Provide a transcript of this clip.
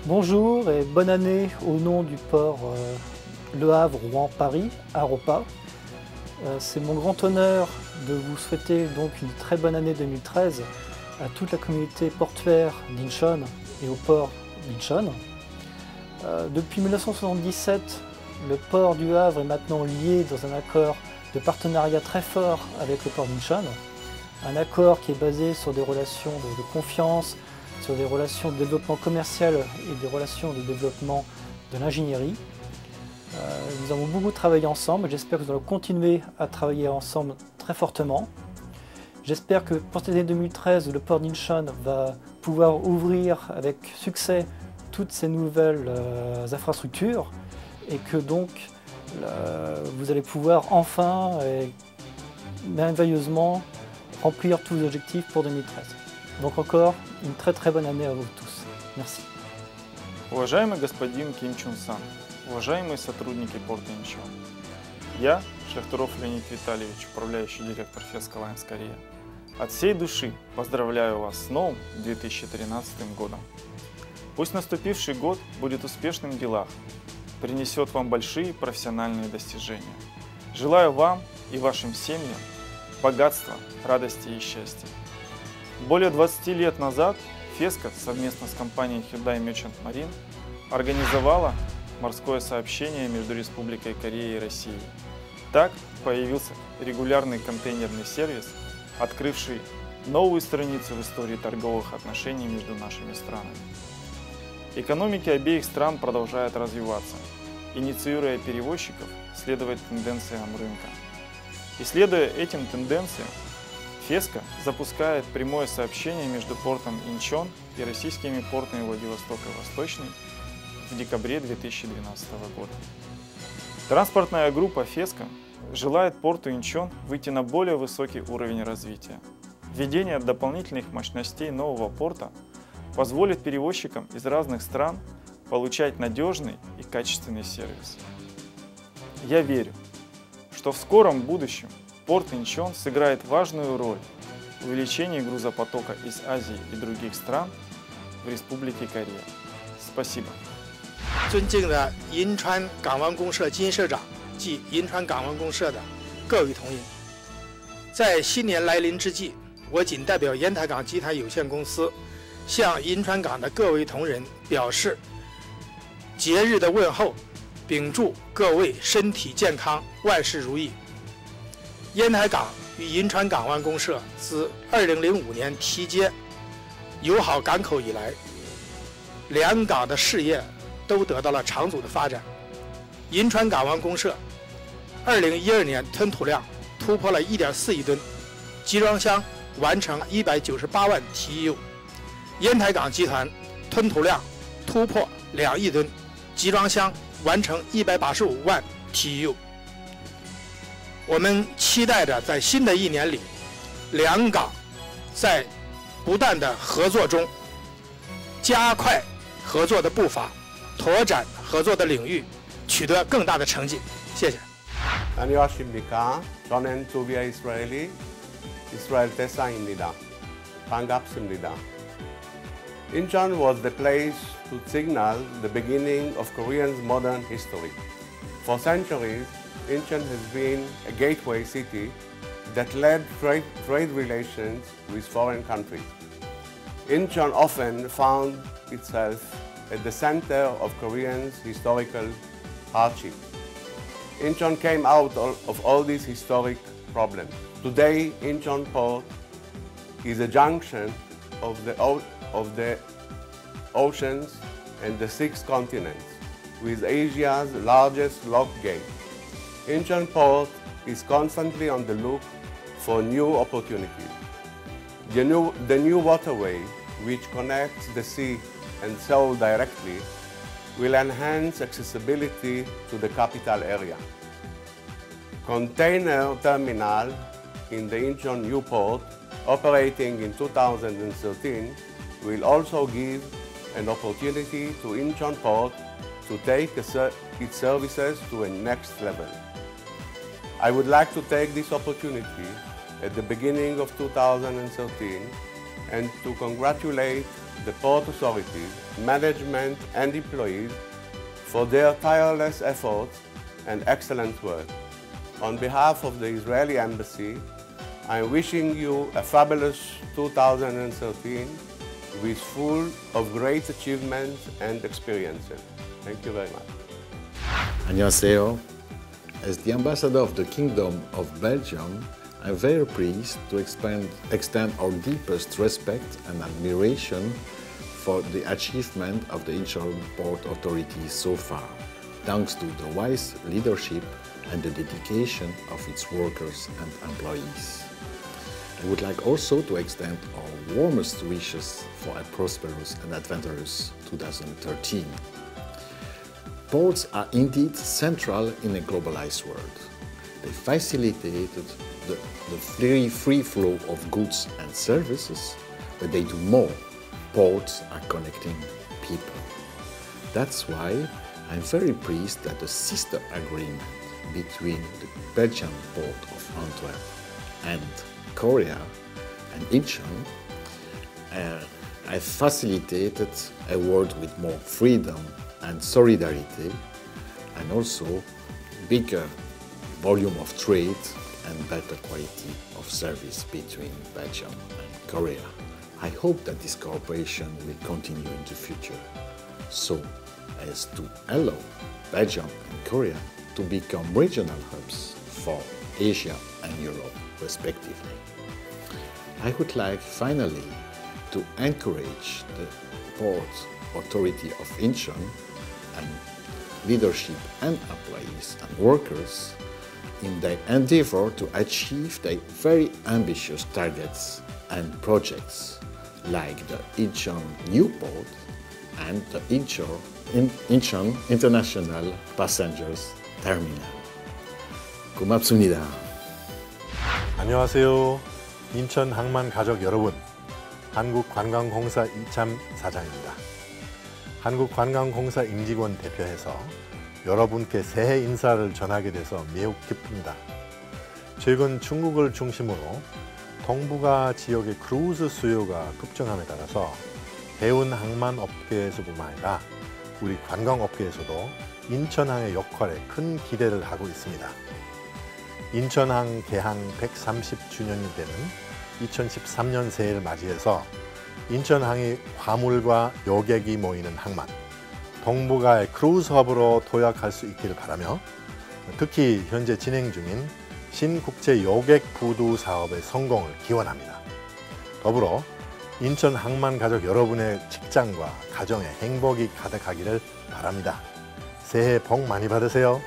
Bonjour et bonne année au nom du port Le Havre, Rouen, Paris, Aropa. C'est mon grand honneur de vous souhaiter donc une très bonne année 2013 à toute la communauté portuaire d'Incheon et au port d'Incheon. Depuis 1977, le port du Havre est maintenant lié dans un accord de partenariat très fort avec le port d'Incheon. Un accord qui est basé sur des relations de confiance, sur des relations de développement commercial et des relations de développement de l'ingénierie. Nous avons beaucoup travaillé ensemble, j'espère que nous allons continuer à travailler ensemble très fortement. J'espère que pour cette année 2013, le port d'Incheon va pouvoir ouvrir avec succès toutes ces nouvelles infrastructures et que donc vous allez pouvoir enfin et merveilleusement remplir tous les objectifs pour 2013. Donc encore une très bonne année à vous tous. Merci. Уважаемый господин Ким Чун Сан, уважаемые сотрудники порта Инчон, я, Шахтуров Леонид Витальевич, управляющий директор Феска Лайнс Корея, от всей души поздравляю вас с новым 2013 годом. Пусть наступивший год будет успешным в делах, принесет вам большие профессиональные достижения. Желаю вам и вашим семьям богатства, радости и счастья. Более 20 лет назад Феска совместно с компанией Hyundai Merchant Marine организовала морское сообщение между Республикой Корея и Россией. Так появился регулярный контейнерный сервис, открывший новую страницу в истории торговых отношений между нашими странами. Экономики обеих стран продолжают развиваться, инициируя перевозчиков следовать тенденциям рынка. И следуя этим тенденциям, Феска запускает прямое сообщение между портом Инчон и российскими портами Владивосток и Восточный в декабре 2012 года. Транспортная группа Феска желает порту Инчон выйти на более высокий уровень развития. Введение дополнительных мощностей нового порта позволит перевозчикам из разных стран получать надежный и качественный сервис. Я верю, что в скором будущем порт Инчон сыграет важную роль в увеличении грузопотока из Азии и других стран в Республике Корея. Спасибо. 尊敬的银川港湾公社金社长及银川港湾公社的各位同仁，在新年来临之际，我谨代表烟台港集团有限公司向银川港的各位同仁表示节日的问候，并祝各位身体健康，万事如意。烟台港与银川港湾公社自2005年提接友好港口以来，两港的事业都得到了长足的发展。银川港湾公社2012年吞吐量突破了1.4亿吨，集装箱完成198万 TEU。烟台港集团吞吐量突破2亿吨，集装箱完成185万 TEU。我们期待着在新的一年里，两港在不断的合作中，加快合作的步伐，拓展合作的领域，取得更大的成绩。谢谢。 안녕하십니까. 저는 투비아 이스라엘이 이스라엘 대사입니다. 반갑습니다. Incheon was the place to signal the beginning of Korean's modern history. For centuries, Incheon has been a gateway city that led trade relations with foreign countries. Incheon often found itself at the center of Koreans' historical hardship. Incheon came out of all these historic problems. Today, Incheon Port is a junction of the oceans and the 6 continents, with Asia's largest lock gate. Incheon Port is constantly on the look for new opportunities. The new waterway, which connects the sea and Seoul directly, will enhance accessibility to the capital area. Container terminal in the Incheon New Port, operating in 2013, will also give an opportunity to Incheon Port to take its services to a next level. I would like to take this opportunity at the beginning of 2013 and to congratulate the port authorities, management and employees for their tireless efforts and excellent work. On behalf of the Israeli Embassy, I am wishing you a fabulous 2013 with full of great achievements and experiences. Thank you very much. 안녕하세요. As the ambassador of the Kingdom of Belgium, I'm very pleased to extend our deepest respect and admiration for the achievement of the Incheon Port Authority so far, thanks to the wise leadership and the dedication of its workers and employees. I would like also to extend our warmest wishes for a prosperous and adventurous 2013. Ports are indeed central in a globalized world. They facilitated the free flow of goods and services, but they do more. Ports are connecting people. That's why I'm very pleased that the sister agreement between the Belgian port of Antwerp and Korea and Incheon has facilitated a world with more freedom and solidarity, and also bigger volume of trade and better quality of service between Belgium and Korea. I hope that this cooperation will continue in the future, so as to allow Belgium and Korea to become regional hubs for Asia and Europe, respectively. I would like finally to encourage the Port Authority of Incheon and leadership and employees and workers in their endeavor to achieve their very ambitious targets and projects like the Incheon New Port and the Incheon International Passengers Terminal. 고맙습니다. 안녕하세요. 인천 항만 가족 여러분, 한국관광공사 이참 사장입니다. 한국관광공사 임직원 대표해서 여러분께 새해 인사를 전하게 돼서 매우 기쁩니다. 최근 중국을 중심으로 동북아 지역의 크루즈 수요가 급증함에 따라서 해운 항만 업계에서뿐만 아니라 우리 관광업계에서도 인천항의 역할에 큰 기대를 하고 있습니다. 인천항 개항 130주년이 되는 2013년 새해를 맞이해서 인천항이 화물과 여객이 모이는 항만, 동북아의 크루즈 허브로 도약할 수 있기를 바라며, 특히 현재 진행 중인 신국제 여객 부두 사업의 성공을 기원합니다. 더불어 인천 항만 가족 여러분의 직장과 가정에 행복이 가득하기를 바랍니다. 새해 복 많이 받으세요.